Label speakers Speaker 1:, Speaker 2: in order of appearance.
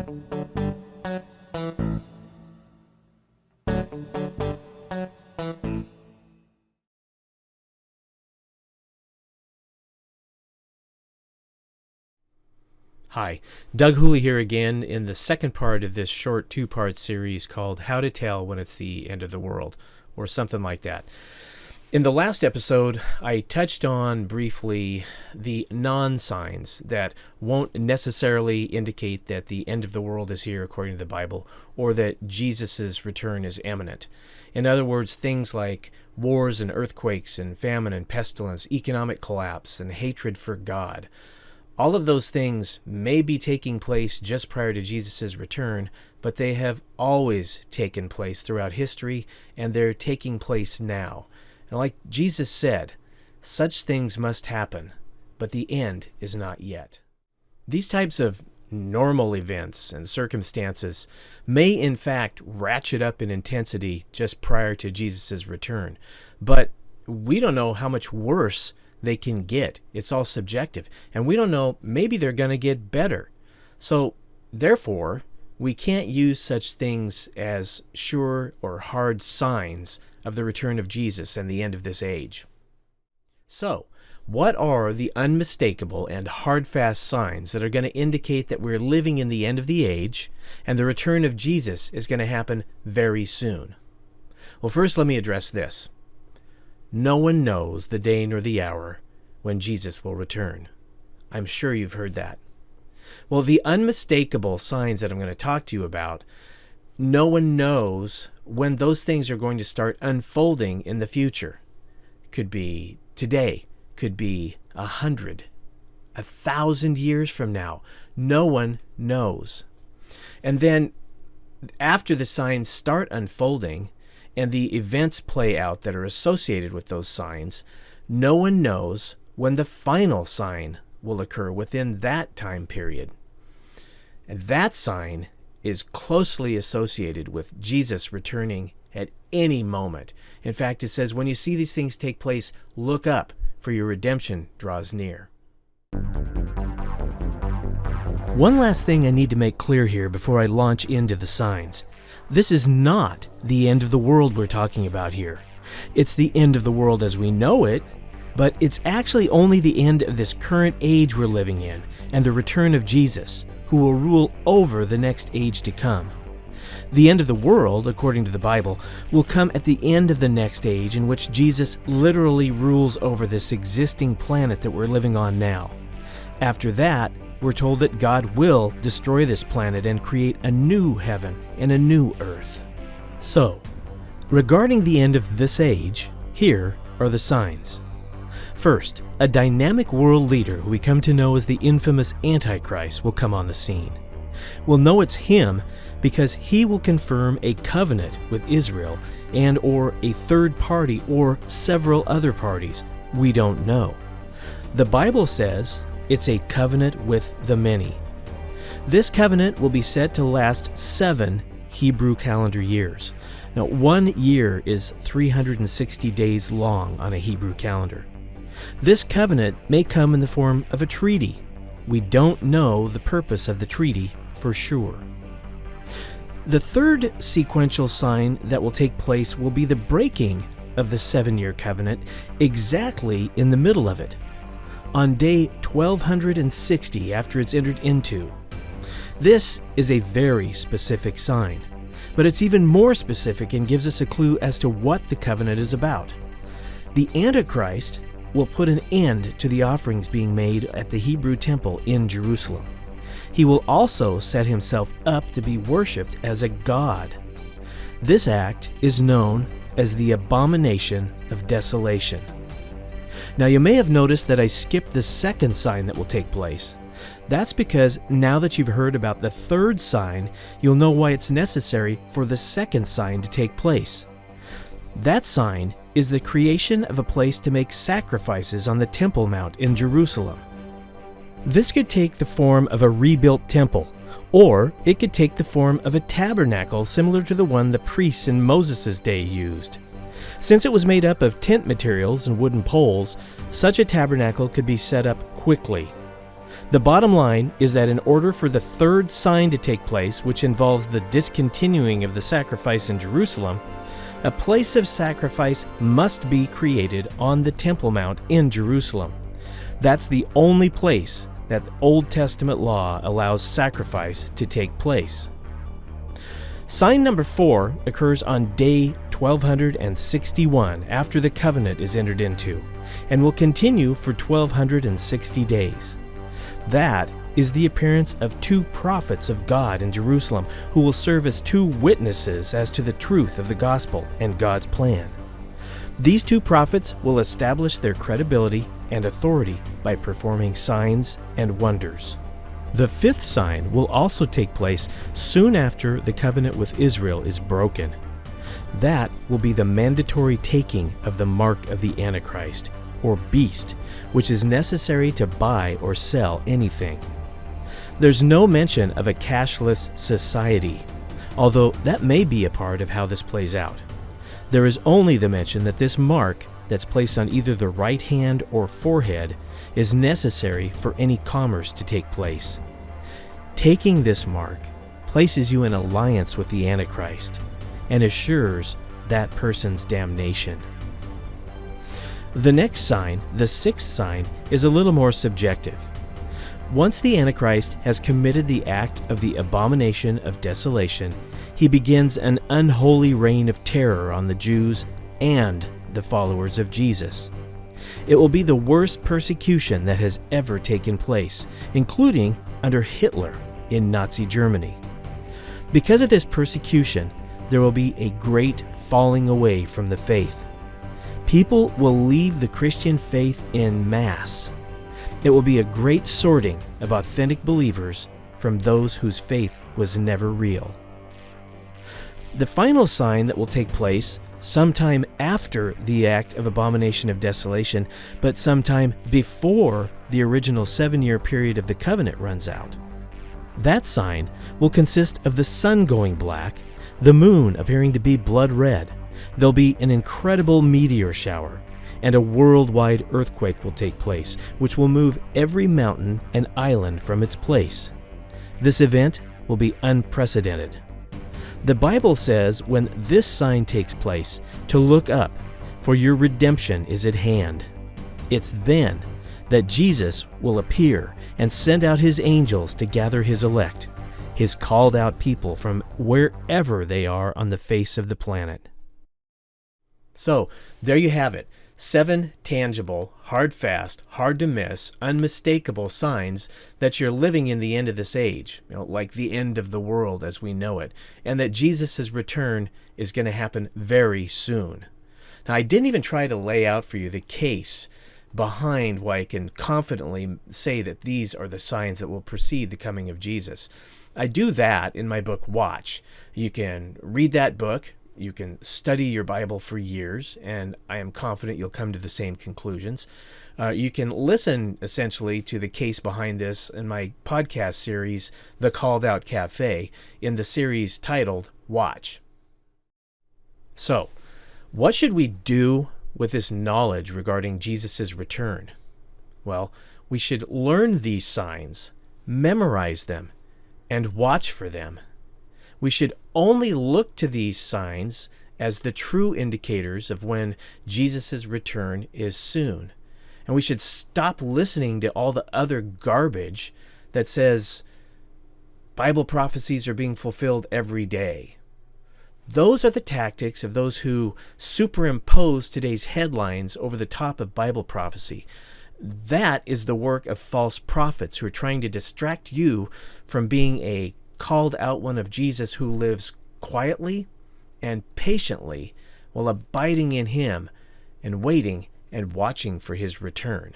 Speaker 1: Hi, Doug Hooley here again in the second part of this short two-part series called How to Tell When It's the End of the World, or something like that. In the last episode, I touched on briefly the non-signs that won't necessarily indicate that the end of the world is here according to the Bible, or that Jesus' return is imminent. In other words, things like wars and earthquakes and famine and pestilence, economic collapse and hatred for God. All of those things may be taking place just prior to Jesus' return, but they have always taken place throughout history, and they're taking place now. And like Jesus said, such things must happen, but the end is not yet. These types of normal events and circumstances may in fact ratchet up in intensity just prior to Jesus' return, but we don't know how much worse they can get. It's all subjective. And we don't know, maybe they're going to get better. So, therefore, we can't use such things as sure or hard signs of the return of Jesus and the end of this age. So, what are the unmistakable and hard-fast signs that are going to indicate that we're living in the end of the age and the return of Jesus is going to happen very soon? Well, first let me address this. No one knows the day nor the hour when Jesus will return. I'm sure you've heard that. Well, the unmistakable signs that I'm going to talk to you about, no one knows when those things are going to start unfolding in the future. Could be today, could be 100, 1,000 years from now. No one knows. And then after the signs start unfolding, and the events play out that are associated with those signs, no one knows when the final sign will occur within that time period. And that sign is closely associated with Jesus returning at any moment. In fact, it says, when you see these things take place, look up, for your redemption draws near. One last thing I need to make clear here before I launch into the signs. This is not the end of the world we're talking about here. It's the end of the world as we know it, but it's actually only the end of this current age we're living in and the return of Jesus, who will rule over the next age to come. The end of the world, according to the Bible, will come at the end of the next age in which Jesus literally rules over this existing planet that we're living on now. After that, we're told that God will destroy this planet and create a new heaven and a new earth. So, regarding the end of this age, here are the signs. First, a dynamic world leader who we come to know as the infamous Antichrist will come on the scene. We'll know it's him because he will confirm a covenant with Israel and or a third party or several other parties. We don't know. The Bible says it's a covenant with the many. This covenant will be set to last 7 Hebrew calendar years. Now, 1 year is 360 days long on a Hebrew calendar. This covenant may come in the form of a treaty. We don't know the purpose of the treaty for sure. The third sequential sign that will take place will be the breaking of the 7-year covenant exactly in the middle of it, on day 1260 after it's entered into. This is a very specific sign, but it's even more specific and gives us a clue as to what the covenant is about. The Antichrist will put an end to the offerings being made at the Hebrew temple in Jerusalem. He will also set himself up to be worshipped as a god. This act is known as the Abomination of Desolation. Now, you may have noticed that I skipped the second sign that will take place. That's because now that you've heard about the third sign, you'll know why it's necessary for the second sign to take place. That sign is the creation of a place to make sacrifices on the Temple Mount in Jerusalem. This could take the form of a rebuilt temple, or it could take the form of a tabernacle similar to the one the priests in Moses' day used. Since it was made up of tent materials and wooden poles, such a tabernacle could be set up quickly. The bottom line is that in order for the third sign to take place, which involves the discontinuing of the sacrifice in Jerusalem, a place of sacrifice must be created on the Temple Mount in Jerusalem. That's the only place that the Old Testament law allows sacrifice to take place. Sign number 4 occurs on day 1261 after the covenant is entered into, and will continue for 1260 days. That is the appearance of 2 prophets of God in Jerusalem who will serve as 2 witnesses as to the truth of the gospel and God's plan. These 2 prophets will establish their credibility and authority by performing signs and wonders. The 5th sign will also take place soon after the covenant with Israel is broken. That will be the mandatory taking of the mark of the Antichrist, or beast, which is necessary to buy or sell anything. There's no mention of a cashless society, although that may be a part of how this plays out. There is only the mention that this mark that's placed on either the right hand or forehead is necessary for any commerce to take place. Taking this mark places you in alliance with the Antichrist and assures that person's damnation. The next sign, the 6th sign, is a little more subjective. Once the Antichrist has committed the act of the abomination of desolation, he begins an unholy reign of terror on the Jews and the followers of Jesus. It will be the worst persecution that has ever taken place, including under Hitler in Nazi Germany. Because of this persecution, there will be a great falling away from the faith. People will leave the Christian faith en masse. It will be a great sorting of authentic believers from those whose faith was never real. The final sign that will take place sometime after the act of abomination of desolation, but sometime before the original 7-year period of the covenant runs out. That sign will consist of the sun going black, the moon appearing to be blood red. There'll be an incredible meteor shower, and a worldwide earthquake will take place, which will move every mountain and island from its place. This event will be unprecedented. The Bible says when this sign takes place to look up, for your redemption is at hand. It's then that Jesus will appear and send out his angels to gather his elect, his called out people from wherever they are on the face of the planet. So, there you have it. 7 tangible, hard fast, hard to miss, unmistakable signs that you're living in the end of this age, like the end of the world as we know it, and that Jesus' return is going to happen very soon. Now, I didn't even try to lay out for you the case behind why I can confidently say that these are the signs that will precede the coming of Jesus. I do that in my book, Watch. You can read that book. You can study your Bible for years, and I am confident you'll come to the same conclusions. You can listen, essentially, to the case behind this in my podcast series, The Called Out Cafe, in the series titled Watch. So, what should we do with this knowledge regarding Jesus' return? Well, we should learn these signs, memorize them, and watch for them. We should only look to these signs as the true indicators of when Jesus' return is soon. And we should stop listening to all the other garbage that says Bible prophecies are being fulfilled every day. Those are the tactics of those who superimpose today's headlines over the top of Bible prophecy. That is the work of false prophets who are trying to distract you from being a called out one of Jesus who lives quietly and patiently while abiding in him and waiting and watching for his return.